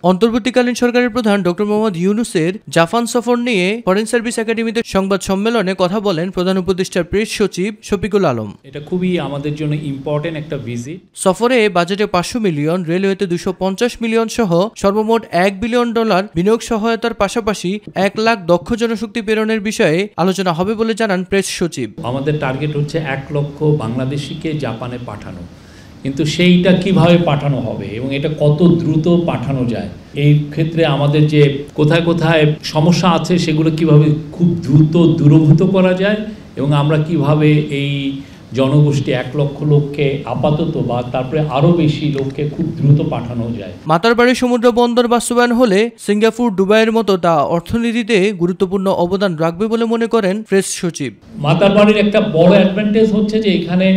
অন্তর্বর্তীকালীন সরকারের প্রধান ডক্টর মোহাম্মদ ইউনূসের জাপান সফর নিয়ে ফরেন সার্ভিস একাডেমিতে সংবাদ সম্মেলনে কথা বলেন প্রধান উপদেষ্টার প্রেস সচিব শফিকুল আলম। এটা খুবই আমাদের জন্য ইম্পর্টেন্ট একটা ভিজিট। সফরে বাজেটে 500 মিলিয়ন, রেলওয়েতে 250 মিলিয়ন সহ সর্বমোট $1 বিলিয়ন বিনিয়োগ সহায়তার পাশাপাশি 1 লাখ দক্ষ জনশক্তি প্রেরণের বিষয়ে আলোচনা হবে বলে জানান প্রেস সচিব। আমাদের টার্গেট হচ্ছে 1 লক্ষ বাংলাদেশিকে জাপানে পাঠানো, কিন্তু সেইটা কিভাবে পাঠানো হবে এবং এটা কত দ্রুত পাঠানো যায়, এই ক্ষেত্রে আমাদের যে কোথায় কোথায় সমস্যা আছে সেগুলো কিভাবে খুব দ্রুত দূরীভূত করা যায় এবং আমরা কিভাবে এই জনগোষ্ঠী 1 লক্ষ লোককে আপাতত বা তারপরে আরো বেশি লোককে খুব দ্রুত পাঠানো যায়। মাতারবাড়ি সমুদ্র বন্দর বাস্তবায়ন হলে সিঙ্গাপুর, দুবাইয়ের মতো তা অর্থনীতিতে গুরুত্বপূর্ণ অবদান রাখবে বলে মনে করেন প্রেস সচিব। মাতারবাড়ির একটা বড় অ্যাডভান্টেজ হচ্ছে যে এখানে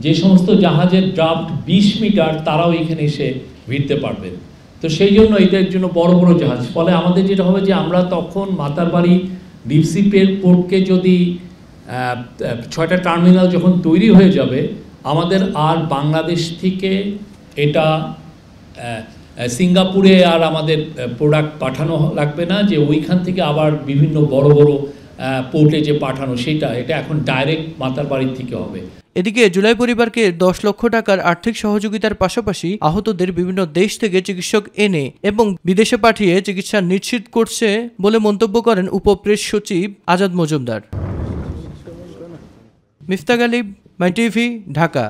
যে সমস্ত জাহাজের ড্রাফট 20 মিটার তারাও এখানে এসে ভিড়তে পারবেন, তো সেই জন্য এটার জন্য বড় বড় জাহাজ, ফলে আমাদের যেটা হবে যে আমরা তখন মাতারবাড়ি ডিপসিপের পোর্টকে যদি 6টা টার্মিনাল যখন তৈরি হয়ে যাবে, আমাদের আর বাংলাদেশ থেকে এটা সিঙ্গাপুরে আর আমাদের প্রোডাক্ট পাঠানো লাগবে না, যে ওইখান থেকে আবার বিভিন্ন বড় বড় পোর্টে যে পাঠানো এটা এখন ডাইরেক্ট মাতারবাড়ির থেকে হবে। এদিকে জুলাই পরিবারকে 10 লক্ষ টাকার আর্থিক সহযোগিতার পাশাপাশি আহতদের বিভিন্ন দেশ থেকে চিকিৎসক এনে এবং বিদেশে পাঠিয়ে চিকিৎসা নিশ্চিত করছে বলে মন্তব্য করেন উপপ্রেস সচিব আজাদ মজুমদার। মিফতাক আলী, মাই টিভি, ঢাকা।